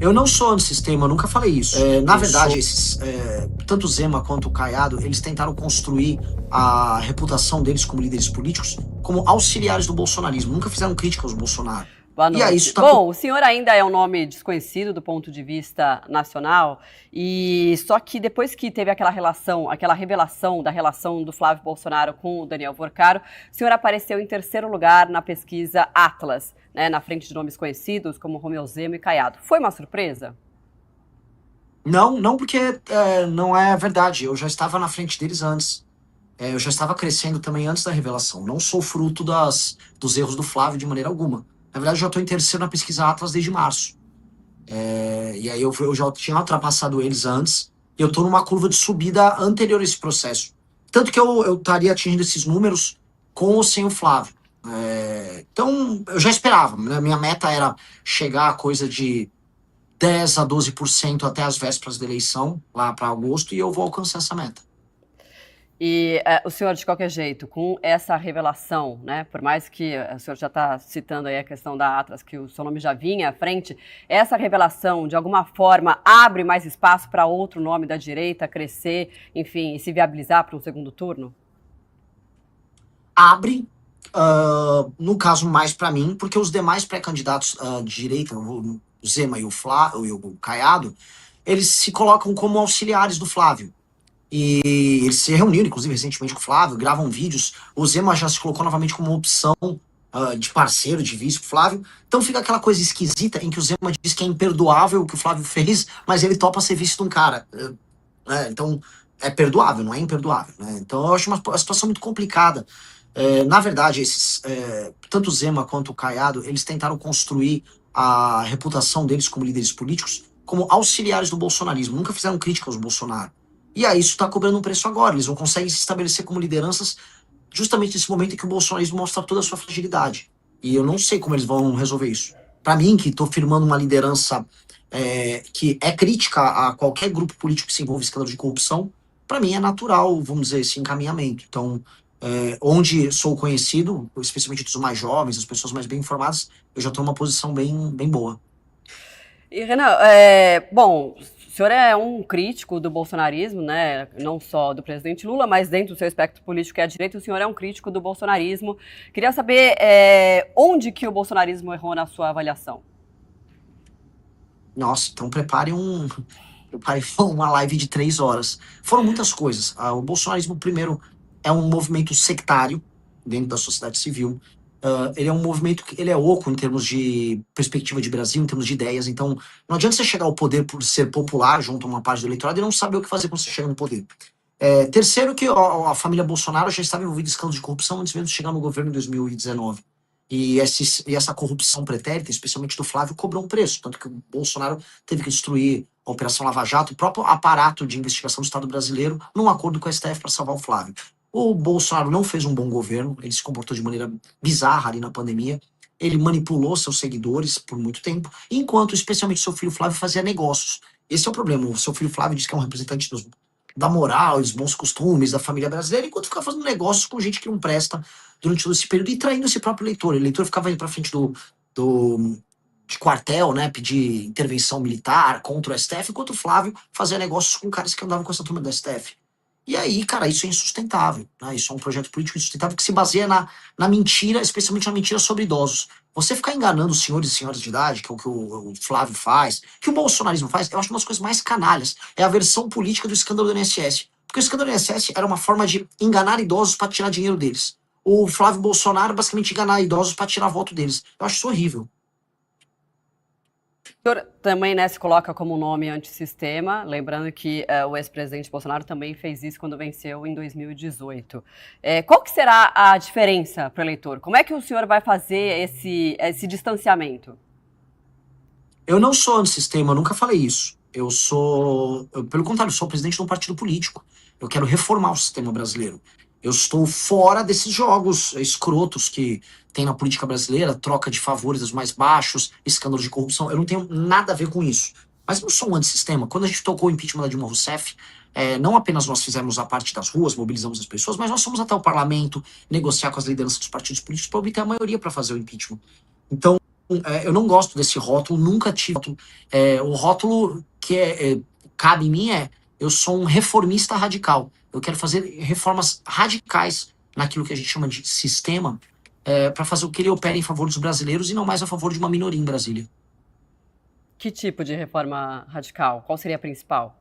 Eu não sou antissistema, eu nunca falei isso. Na verdade, tanto o Zema quanto o Caiado, eles tentaram construir a reputação deles como líderes políticos como auxiliares do bolsonarismo. Nunca fizeram crítica aos Bolsonaro. Boa noite. Bom, o senhor ainda é um nome desconhecido do ponto de vista nacional, e só que depois que teve aquela revelação da relação do Flávio Bolsonaro com o Daniel Vorcaro, o senhor apareceu em terceiro lugar na pesquisa Atlas, né, na frente de nomes conhecidos como Romeu Zema e Caiado. Foi uma surpresa? Não, porque não é verdade. Eu já estava na frente deles antes. Eu já estava crescendo também antes da revelação. Não sou fruto dos erros do Flávio de maneira alguma. Na verdade, eu já estou em terceiro na pesquisa Atlas desde março. E aí eu já tinha ultrapassado eles antes. E eu estou numa curva de subida anterior a esse processo. Tanto que eu estaria atingindo esses números com ou sem o Flávio. Então, eu já esperava. Né? Minha meta era chegar a coisa de 10 a 12% até as vésperas da eleição, lá para agosto, e eu vou alcançar essa meta. E o senhor, de qualquer jeito, com essa revelação, né, por mais que o senhor já está citando aí a questão da Atlas, que o seu nome já vinha à frente, essa revelação, de alguma forma, abre mais espaço para outro nome da direita crescer, enfim, e se viabilizar para um segundo turno? Abre, no caso, mais para mim, porque os demais pré-candidatos de direita, o Zema e o Caiado, eles se colocam como auxiliares do Flávio. E eles se reuniram, inclusive, recentemente com o Flávio, gravam vídeos. O Zema já se colocou novamente como uma opção de parceiro, de vice com o Flávio. Então fica aquela coisa esquisita em que o Zema diz que é imperdoável o que o Flávio fez, mas ele topa ser vice de um cara. Então é perdoável, não é imperdoável. Né? Então eu acho uma situação muito complicada. Na verdade, tanto o Zema quanto o Caiado, eles tentaram construir a reputação deles como líderes políticos como auxiliares do bolsonarismo. Nunca fizeram crítica aos Bolsonaro. E aí isso está cobrando um preço agora. Eles não conseguem se estabelecer como lideranças justamente nesse momento em que o bolsonarismo mostra toda a sua fragilidade. E eu não sei como eles vão resolver isso. Para mim, que estou firmando uma liderança que é crítica a qualquer grupo político que se envolve em escândalo de corrupção, para mim é natural, vamos dizer, esse encaminhamento. Então, onde sou conhecido, especialmente dos mais jovens, as pessoas mais bem informadas, eu já estou numa posição bem boa. E, Renan, bom, o senhor é um crítico do bolsonarismo, né? Não só do presidente Lula, mas dentro do seu espectro político que é a direita, o senhor é um crítico do bolsonarismo. Queria saber onde que o bolsonarismo errou na sua avaliação. Nossa, então prepare uma live de 3 horas. Foram muitas coisas. O bolsonarismo, primeiro, é um movimento sectário dentro da sociedade civil. Ele é um movimento que ele é oco em termos de perspectiva de Brasil, em termos de ideias. Então, não adianta você chegar ao poder por ser popular junto a uma parte do eleitorado e não saber o que fazer quando você chega no poder. Terceiro, que a família Bolsonaro já estava envolvida em escândalo de corrupção antes mesmo de chegar no governo em 2019. E essa corrupção pretérita, especialmente do Flávio, cobrou um preço. Tanto que o Bolsonaro teve que destruir a Operação Lava Jato, o próprio aparato de investigação do Estado brasileiro, num acordo com a STF para salvar o Flávio. O Bolsonaro não fez um bom governo, ele se comportou de maneira bizarra ali na pandemia, ele manipulou seus seguidores por muito tempo, enquanto especialmente seu filho Flávio fazia negócios. Esse é o problema, o seu filho Flávio diz que é um representante da moral, dos bons costumes, da família brasileira, enquanto ficava fazendo negócios com gente que não presta durante todo esse período e traindo esse próprio eleitor. O eleitor ficava indo pra frente de quartel, né, pedir intervenção militar contra o STF, enquanto o Flávio fazia negócios com caras que andavam com essa turma do STF. E aí, cara, isso é insustentável. Né? Isso é um projeto político insustentável que se baseia na mentira, especialmente na mentira sobre idosos. Você ficar enganando os senhores e senhoras de idade, que é o que o Flávio faz, que o bolsonarismo faz, eu acho uma das coisas mais canalhas. É a versão política do escândalo do INSS. Porque o escândalo do INSS era uma forma de enganar idosos para tirar dinheiro deles. O Flávio Bolsonaro basicamente enganar idosos para tirar voto deles. Eu acho isso horrível. O senhor também, né, se coloca como um nome antissistema, lembrando que o ex-presidente Bolsonaro também fez isso quando venceu em 2018. Qual que será a diferença para o eleitor? Como é que o senhor vai fazer esse distanciamento? Eu não sou antissistema, eu nunca falei isso. Pelo contrário, sou presidente de um partido político. Eu quero reformar o sistema brasileiro. Eu estou fora desses jogos escrotos que tem na política brasileira, troca de favores dos mais baixos, escândalos de corrupção. Eu não tenho nada a ver com isso. Mas eu não sou um antissistema. Quando a gente tocou o impeachment da Dilma Rousseff, não apenas nós fizemos a parte das ruas, mobilizamos as pessoas, mas nós fomos até o parlamento negociar com as lideranças dos partidos políticos para obter a maioria para fazer o impeachment. Então, Eu não gosto desse rótulo, nunca tive. O rótulo que cabe em mim eu sou um reformista radical. Eu quero fazer reformas radicais naquilo que a gente chama de sistema, para fazer o que ele opera em favor dos brasileiros e não mais a favor de uma minoria em Brasília. Que tipo de reforma radical? Qual seria a principal?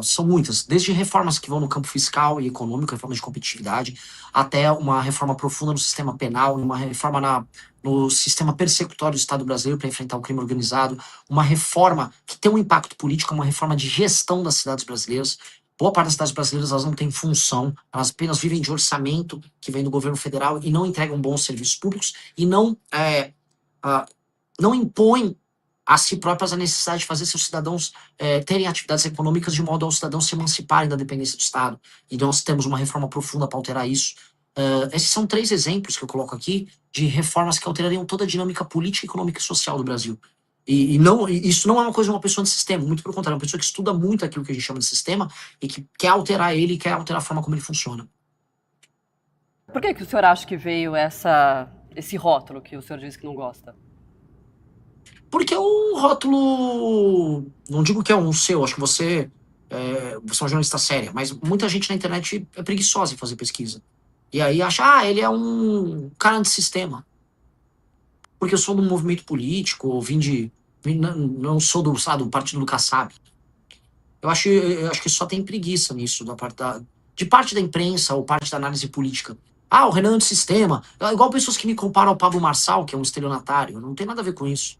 São muitas, desde reformas que vão no campo fiscal e econômico, reformas de competitividade, até uma reforma profunda no sistema penal, uma reforma no sistema persecutório do Estado brasileiro para enfrentar o crime organizado, uma reforma que tem um impacto político, uma reforma de gestão das cidades brasileiras. Boa parte das cidades brasileiras elas não têm função, elas apenas vivem de orçamento que vem do governo federal e não entregam bons serviços públicos e não impõem a si próprias a necessidade de fazer seus cidadãos terem atividades econômicas de modo aos cidadãos se emanciparem da dependência do Estado. E nós temos uma reforma profunda para alterar isso. Esses são 3 exemplos que eu coloco aqui de reformas que alterariam toda a dinâmica política, econômica e social do Brasil. Isso não é uma coisa de uma pessoa de sistema, muito pelo contrário, é uma pessoa que estuda muito aquilo que a gente chama de sistema e que quer alterar ele, quer alterar a forma como ele funciona. Por que o senhor acha que veio esse rótulo que o senhor disse que não gosta? Porque é um rótulo. Não digo que é um seu, acho que você é uma jornalista séria, mas muita gente na internet é preguiçosa em fazer pesquisa. E aí acha, ele é um cara antissistema. Porque eu sou de um movimento político, ou não sou do partido do Kassab. Eu acho que só tem preguiça nisso, de parte da imprensa ou parte da análise política. O Renan é antissistema. Igual pessoas que me comparam ao Pablo Marçal, que é um estelionatário. Não tem nada a ver com isso.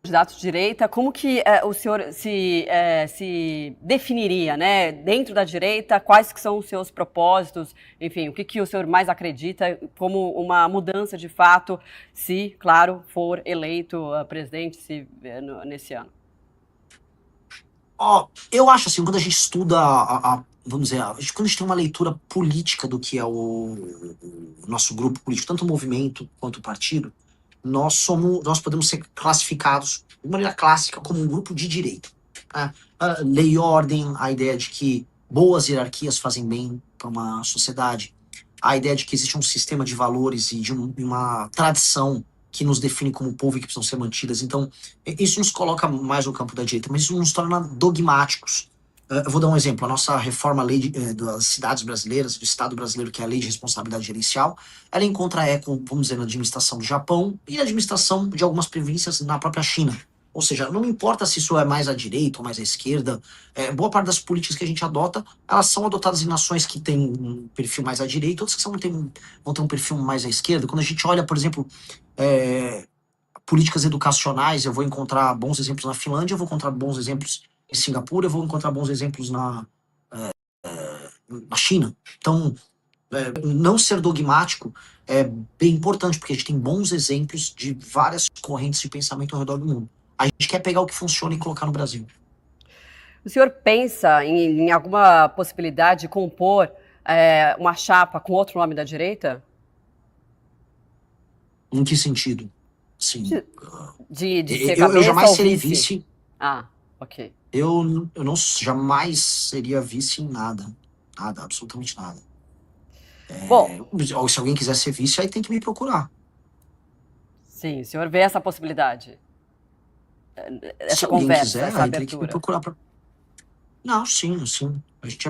Candidato de direita, como que o senhor se definiria, né? Dentro da direita, quais que são os seus propósitos? Enfim, o que o senhor mais acredita como uma mudança de fato, se, claro, for eleito presidente nesse ano? Eu acho assim, quando a gente estuda, vamos dizer, quando a gente tem uma leitura política do que é o nosso grupo político, tanto o movimento quanto o partido, nós podemos ser classificados de maneira clássica como um grupo de direita. Lei e ordem, a ideia de que boas hierarquias fazem bem para uma sociedade, a ideia de que existe um sistema de valores e de uma tradição que nos define como povo e que precisam ser mantidas. Então, isso nos coloca mais no campo da direita, mas isso nos torna dogmáticos. Eu vou dar um exemplo. A nossa reforma das cidades brasileiras, do Estado brasileiro, que é a Lei de Responsabilidade Gerencial, ela encontra eco, vamos dizer, na administração do Japão e na administração de algumas províncias na própria China. Ou seja, não importa se isso é mais à direita ou mais à esquerda, boa parte das políticas que a gente adota, elas são adotadas em nações que têm um perfil mais à direita, outras que vão ter um perfil mais à esquerda. Quando a gente olha, por exemplo, políticas educacionais, eu vou encontrar bons exemplos na Finlândia, eu vou encontrar bons exemplos em Singapura, eu vou encontrar bons exemplos na China. Então, não ser dogmático é bem importante, porque a gente tem bons exemplos de várias correntes de pensamento ao redor do mundo. A gente quer pegar o que funciona e colocar no Brasil. O senhor pensa em alguma possibilidade de compor uma chapa com outro nome da direita? Em que sentido? Sim. De ser cabeça eu jamais ou serei vice? vice. Ok. Eu não jamais seria vice em nada. Nada, absolutamente nada. Bom, se alguém quiser ser vice, aí tem que me procurar. Sim, o senhor vê essa possibilidade? Essa Se alguém conversa, quiser, essa aí tem que me abertura? procurar. Não, sim. A gente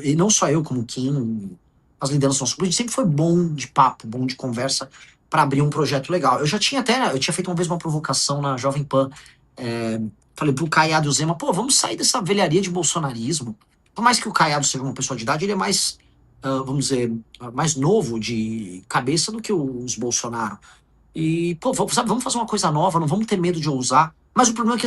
e não só eu, como o Kim, as lideranças do nosso grupo, a gente sempre foi bom de papo, bom de conversa para abrir um projeto legal. Eu tinha feito uma vez uma provocação na Jovem Pan. Falei pro Caiado Zema, vamos sair dessa velharia de bolsonarismo. Por mais que o Caiado seja uma pessoa de idade, ele é mais, vamos dizer, mais novo de cabeça do que os Bolsonaro. E, vamos fazer uma coisa nova, não vamos ter medo de ousar. Mas o problema é que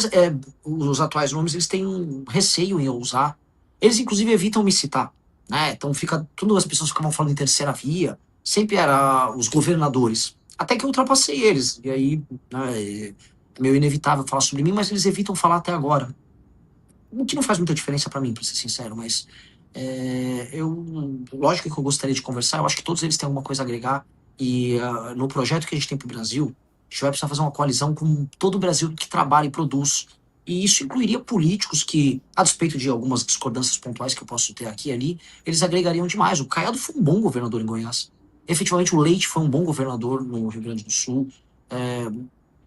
os atuais nomes, eles têm um receio em ousar. Eles, inclusive, evitam me citar, né? Então, tudo as pessoas ficavam falando em terceira via, sempre era os governadores. Até que eu ultrapassei eles. E aí, né, é meio inevitável falar sobre mim, mas eles evitam falar até agora. O que não faz muita diferença para mim, para ser sincero, mas lógico que eu gostaria de conversar, eu acho que todos eles têm alguma coisa a agregar. E no projeto que a gente tem para o Brasil, a gente vai precisar fazer uma coalizão com todo o Brasil que trabalha e produz. E isso incluiria políticos que, a despeito de algumas discordâncias pontuais que eu posso ter aqui e ali, eles agregariam demais. O Caiado foi um bom governador em Goiás. Efetivamente, o Leite foi um bom governador no Rio Grande do Sul. É,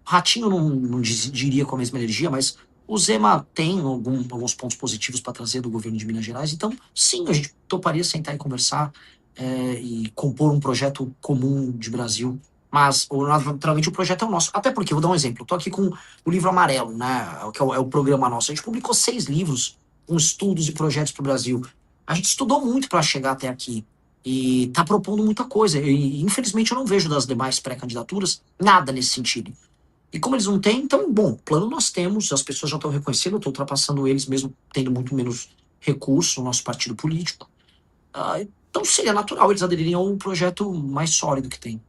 Ratinho eu não diria com a mesma energia, mas o Zema tem alguns pontos positivos para trazer do governo de Minas Gerais. Então, sim, a gente toparia sentar e conversar e compor um projeto comum de Brasil. Mas, naturalmente, o projeto é o nosso. Até porque, vou dar um exemplo. Eu tô aqui com o livro amarelo, né? Que é o programa nosso. A gente publicou 6 livros com estudos e projetos para o Brasil. A gente estudou muito para chegar até aqui. E está propondo muita coisa. E, infelizmente, eu não vejo das demais pré-candidaturas nada nesse sentido. E como eles não têm, então, bom, plano nós temos, as pessoas já estão reconhecendo, eu estou ultrapassando eles mesmo tendo muito menos recurso no nosso partido político. Então seria natural eles aderirem a um projeto mais sólido que tem.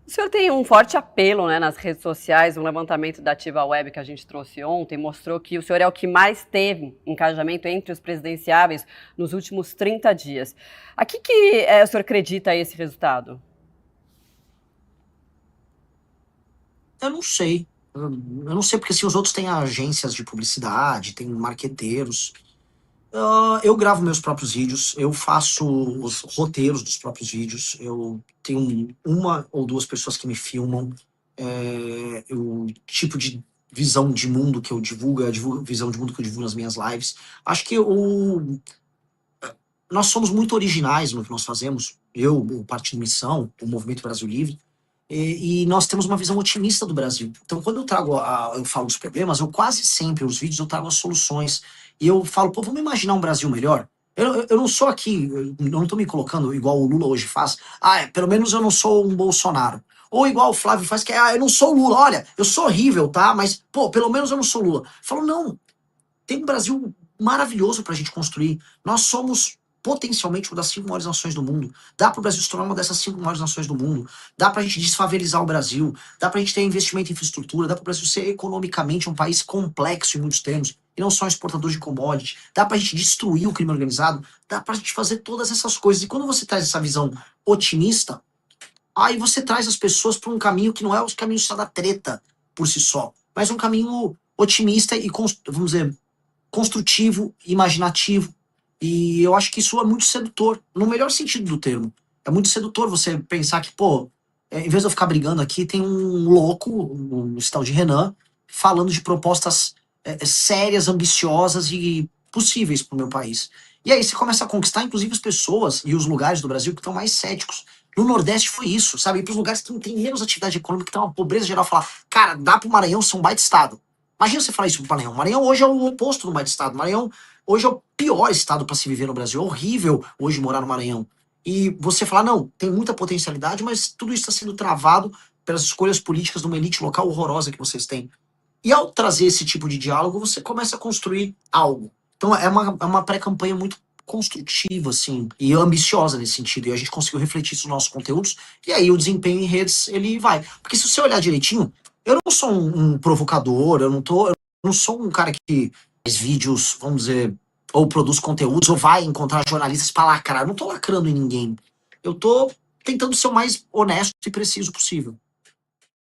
O senhor tem um forte apelo, né, nas redes sociais. Um levantamento da Ativa Web que a gente trouxe ontem mostrou que o senhor é o que mais teve engajamento entre os presidenciáveis nos últimos 30 dias. A que o senhor acredita esse resultado? Eu não sei. Eu não sei, porque se os outros têm agências de publicidade, têm marqueteiros. Eu gravo meus próprios vídeos, eu faço os roteiros dos próprios vídeos, eu tenho uma ou duas pessoas que me filmam, o tipo de visão de mundo que eu divulgo, a visão de mundo que eu divulgo nas minhas lives. Acho que nós somos muito originais no que nós fazemos, o Partido Missão, o Movimento Brasil Livre, e nós temos uma visão otimista do Brasil. Então, quando eu falo dos problemas, eu quase sempre, os vídeos, eu trago as soluções. E eu falo, pô, vamos imaginar um Brasil melhor? Eu não sou aqui, eu não tô me colocando igual o Lula hoje faz. Pelo menos eu não sou um Bolsonaro. Ou igual o Flávio faz, que eu não sou o Lula. Olha, eu sou horrível, tá? Mas, pô, pelo menos eu não sou Lula. Eu falo, não, tem um Brasil maravilhoso pra gente construir. Nós somos potencialmente uma das 5 maiores nações do mundo. Dá para o Brasil se tornar uma dessas 5 maiores nações do mundo. Dá para a gente desfavelizar o Brasil. Dá para a gente ter investimento em infraestrutura. Dá para o Brasil ser economicamente um país complexo em muitos termos. E não só um exportador de commodities. Dá para a gente destruir o crime organizado. Dá para a gente fazer todas essas coisas. E quando você traz essa visão otimista, aí você traz as pessoas para um caminho que não é os caminhos só da treta por si só, mas um caminho otimista e, vamos dizer, construtivo, imaginativo. E eu acho que isso é muito sedutor, no melhor sentido do termo. É muito sedutor você pensar que, pô, em vez de eu ficar brigando aqui, tem um louco, um tal de Renan, falando de propostas sérias, ambiciosas e possíveis para o meu país. E aí você começa a conquistar, inclusive, as pessoas e os lugares do Brasil que estão mais céticos. No Nordeste foi isso, sabe? Ir para os lugares que não tem menos atividade econômica, que tem uma pobreza geral, falar, cara, dá para o Maranhão ser um baita estado. Imagina você falar isso pro Maranhão. Maranhão hoje é o oposto do baita estado. Maranhão hoje é o pior estado para se viver no Brasil. É horrível hoje morar no Maranhão. E você falar, não, tem muita potencialidade, mas tudo isso está sendo travado pelas escolhas políticas de uma elite local horrorosa que vocês têm. E ao trazer esse tipo de diálogo, você começa a construir algo. Então é uma pré-campanha muito construtiva, assim, e ambiciosa nesse sentido. E a gente conseguiu refletir isso nos nossos conteúdos, e aí o desempenho em redes, ele vai. Porque se você olhar direitinho, eu não sou um provocador, eu não sou um cara que faz vídeos, vamos dizer, ou produz conteúdos, ou vai encontrar jornalistas para lacrar. Eu não tô lacrando em ninguém. Eu tô tentando ser o mais honesto e preciso possível.